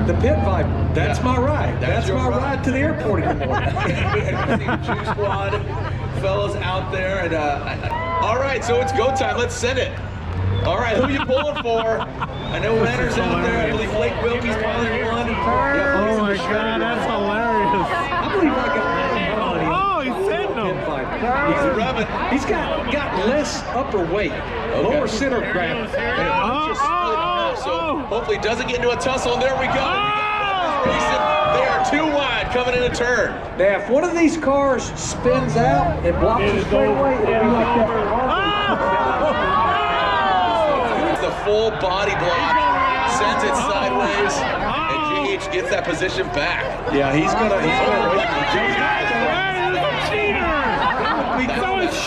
The pit vibe. That's my ride. That's my ride to the airport in the morning. Juice Squad fellas out there. And all right, so it's go time. Let's send it. All right, who you pulling for? I know Renner's out there. I believe Blake Wilky's probably one. Oh my God, that's hilarious. I believe I got Oh, he's sitting him. He's rubbing. He's got less upper weight, lower center of gravity. So hopefully it doesn't get into a tussle. And there we go. They are too wide coming in a turn. Now, if one of these cars spins out and blocks the straightaway, it'll be like that. It's the full body block, sends it sideways, and GH gets that position back. Yeah, he's gonna wait.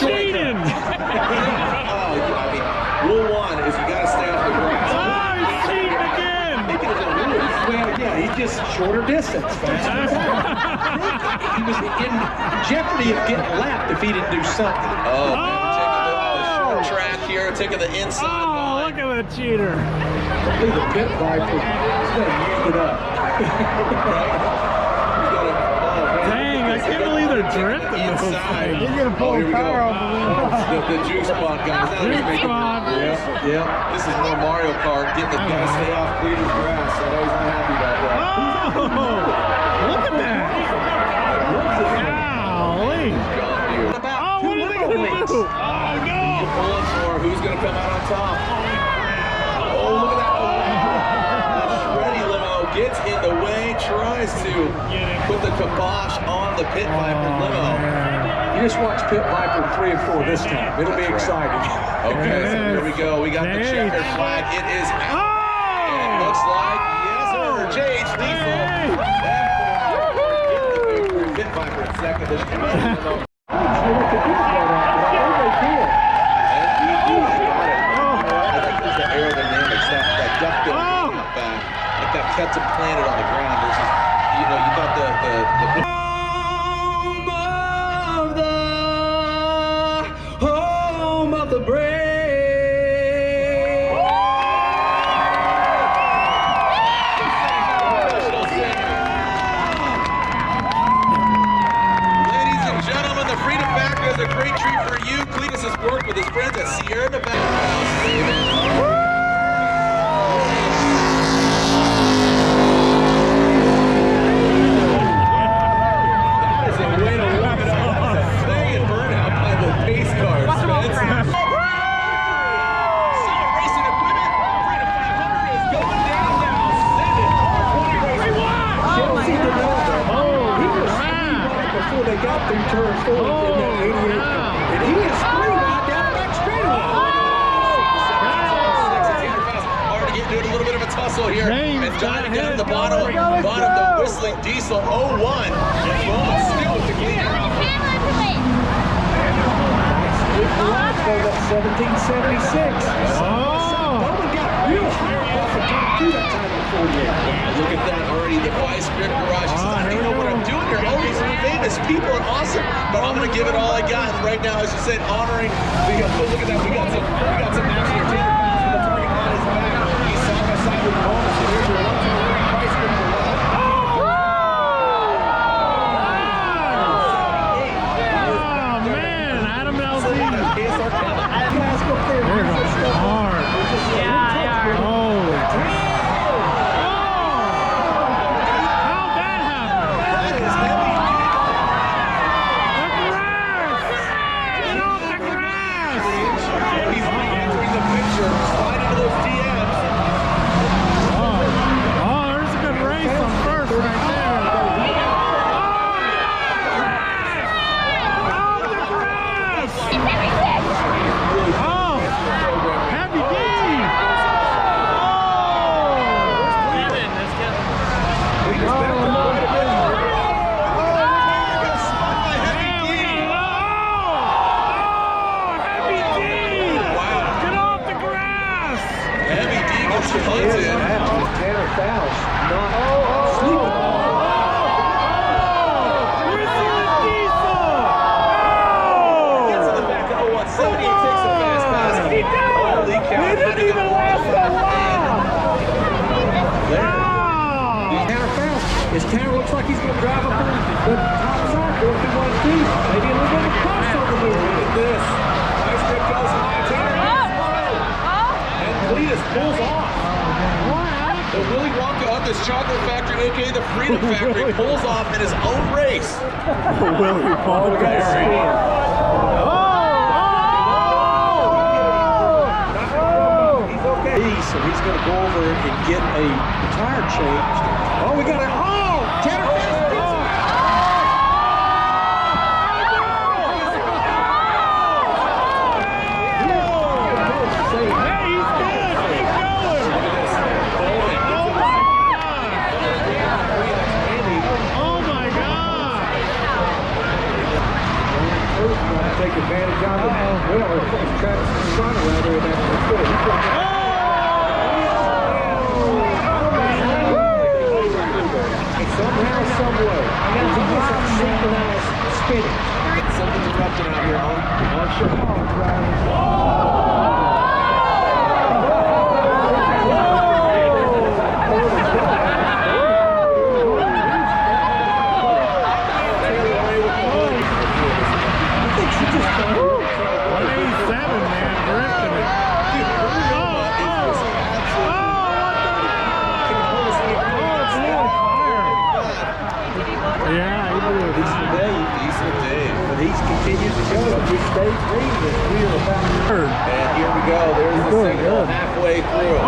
Cheating! Rule one is you gotta stay off the grass. He's cheating again! Well, yeah, he's just shorter distance. He was in jeopardy of getting lapped if he didn't do something. Oh, taking the short track here, taking the inside line. Look at the cheater. Look at the pit viper. He's gonna use it up. Dang, I can't believe they're drifting inside. You're gonna pull here we go. The juice spot guys. Juice spot. Yeah. This is more Mario Kart. Get the guy stay off Cleetus grass. I know he's not happy about that. Oh, look at that. Golly. Oh, what are they gonna do? Oh no. Pulling for who's gonna come out on top. Oh, look at that. Shreddy limo gets in the way, tries to put the kibosh on the Pit Viper limo. You just watch Pit Viper 3 and 4 this time. It'll be exciting. Okay, so here we go. We got the checkered flag. It is out. And it looks like, yes sir, JH Diesel. Pit Viper in second. There's kept it planted on the ground versus, you know, you thought the home of the brave. Ladies and gentlemen, the Freedom Factor is a great treat for you. Cleetus has worked with his friends at Sierra Nevada. They got through turn 4 in that 88 car. And he is 3 right down the back straightaway. Hard to get into a little bit of a tussle here. And trying to get in the bottom, the Whistlin Diesel 01. And Bowman still with the clean out. Goes up 1776. Bowman got real high off the top 2 that time before you. Look at that already. The Vice Grip Garage. He says, I don't know what I'm doing here. All these famous people are awesome, but I'm going to give it all I got. And right now, as you said, honoring. Look at that. We got some action here. The target on his back. He's side by side with Bowman. So here's your 1, 2, 3 Vice Grip Garage. Oh man, Adam LZ. They're going hard. Yeah, they are. Holy crap. punted. Tanner Fouch not sleeping. Whistlin Diesel! Gets in the back of 0-1. 78 takes the fast pass. He did! Holy cow. He didn't even last that long! Tanner Fouch. His Tanner looks like he's going to drive up on the top side, going through 1-2. Maybe a little bit of crossover move. Look at this. Nice grip goes high. Tanner hits low. And Cleetus pulls off. The Willy Wonka of this chocolate factory, aka the Freedom Factory, pulls off in his own race. Willy Wonka. He's okay. So he's going to go over and get a tire changed. Oh, we got it. Oh, Tanner Fouch. Take advantage of it. Well, or Travis Pastrana rather than that. Somehow, some way. He gets that synchronized spinning. Something's erupting out here, huh? On Chicago drivers. Continues to go. He stays green this wheel about. And here we go. There's the signal halfway through.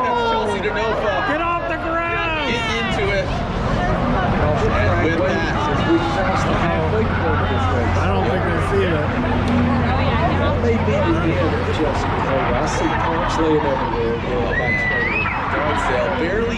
That's Chelsea Denofa. Get off the ground! Get into it. And with that, We crossed the halfway point of this race. I don't think they see that. That may be the end of Chelsea Denofa. I see pumps laying everywhere. yard sale barely.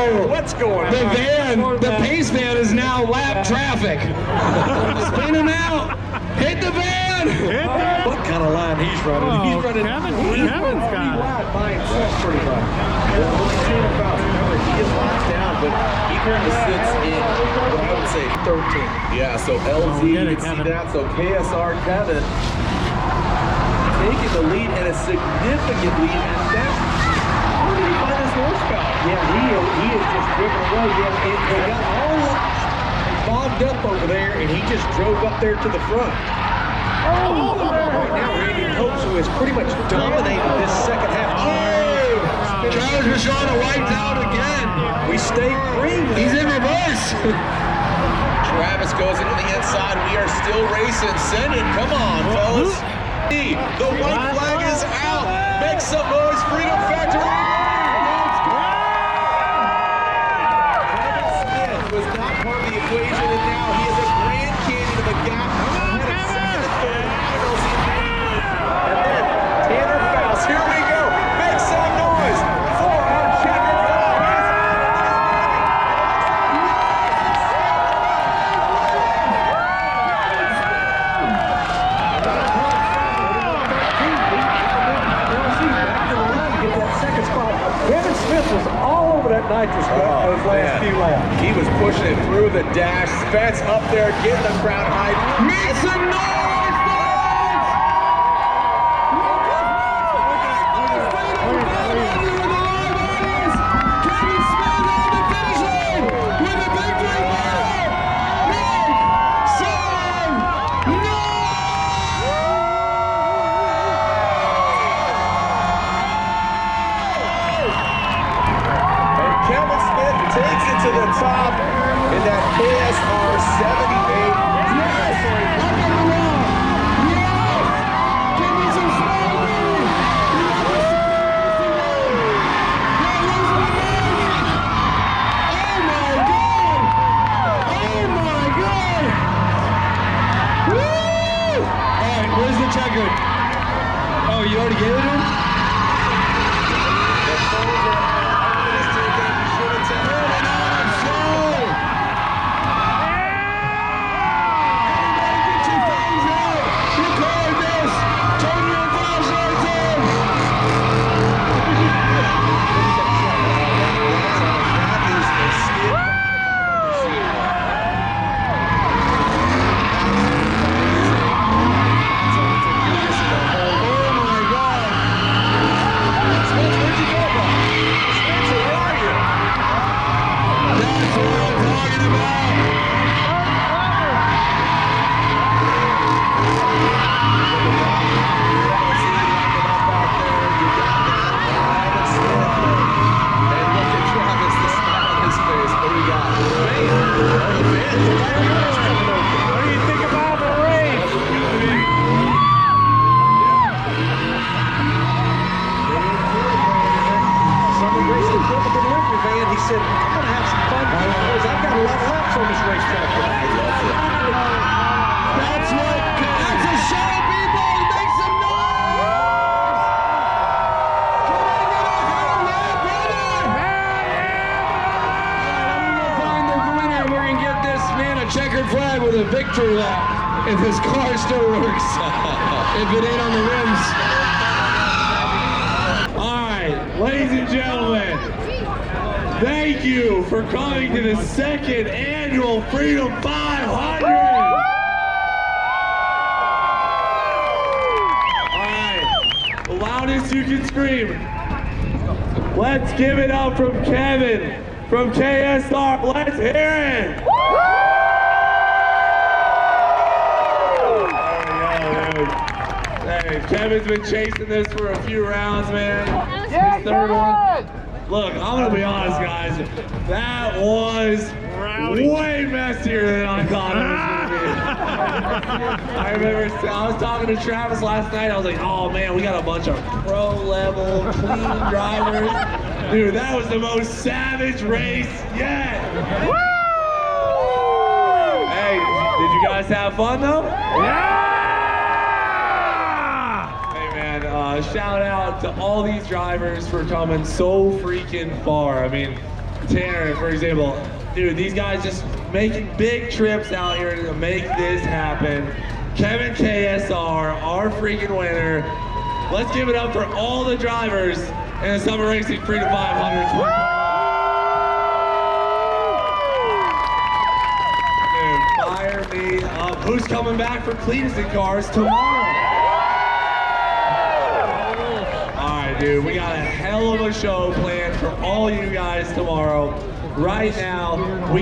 What's going on? The van, the pace van is now lap traffic. Spin him out. Hit the van. What kind of line he's running? Oh, He's running. Kevin's got it. Wide by himself pretty much. He is locked down, but he currently sits in what I would say 13. Yeah, so LZ, you can see that. So KSR Kevin taking the lead and a significant lead at that. How did he find his horsepower? Yeah, he is just driven away. Yeah, it got all bogged up over there, and he just drove up there to the front. Right now, Randy Coates, who has pretty much dominated this second half. Travis Pastrana wiped out again. We stay green. He's in reverse. Travis goes into the inside. We are still racing. Send it. Come on, fellas. The white flag is out. Make some noise, Freedom Factory. Travis Smith was not part of the equation, and now he is a Grand Canyon of a gap. And then Tanner Fouch. Here we go. Make some noise for our checker. Kevin Smith was all over that nitrous those last few laps. He was pushing it through the dash. Fats up there, getting the crowd hype. Make some noise. Kevin Smith takes it to the top in that KSR 78. Checkered. Oh, you already gave it to him? The phones are on this ticket. You should have taken it. Everybody get your phones out. Record this. Turn your flashlights on. That is the skid. What do you think about the race? Summer Grayson pulled up in the Wilky van. He said, I'm going to have some fun, boys. I've got a lot of laps on this racetrack tonight. That's a show, people. Make some noise. Come on, get a lap winner. I'm going to find the winner. We're going to get this man a checkered flag with a victory lap if his car still works. If it ain't on the rims. All right, ladies and gentlemen, thank you for coming to the second annual Freedom 500. All right, the loudest you can scream. Let's give it up from Kevin from KSR. Let's hear it. Hey, Kevin's been chasing this for a few rounds, man. His third one. Look, I'm gonna be honest, guys. That was way messier than I thought it was gonna be. I remember I was talking to Travis last night. I was like, oh man, we got a bunch of pro-level, clean drivers. Dude, that was the most savage race yet. Hey, did you guys have fun though? Yeah! Shout out to all these drivers for coming so freaking far. I mean, Tanner, for example, dude, these guys just making big trips out here to make this happen. Kevin KSR, our freaking winner. Let's give it up for all the drivers in the Summer Racing Freedom 500. Dude, fire me up. Who's coming back for Cleetus and cars tomorrow? Dude, we got a hell of a show planned for all you guys tomorrow. Right now, we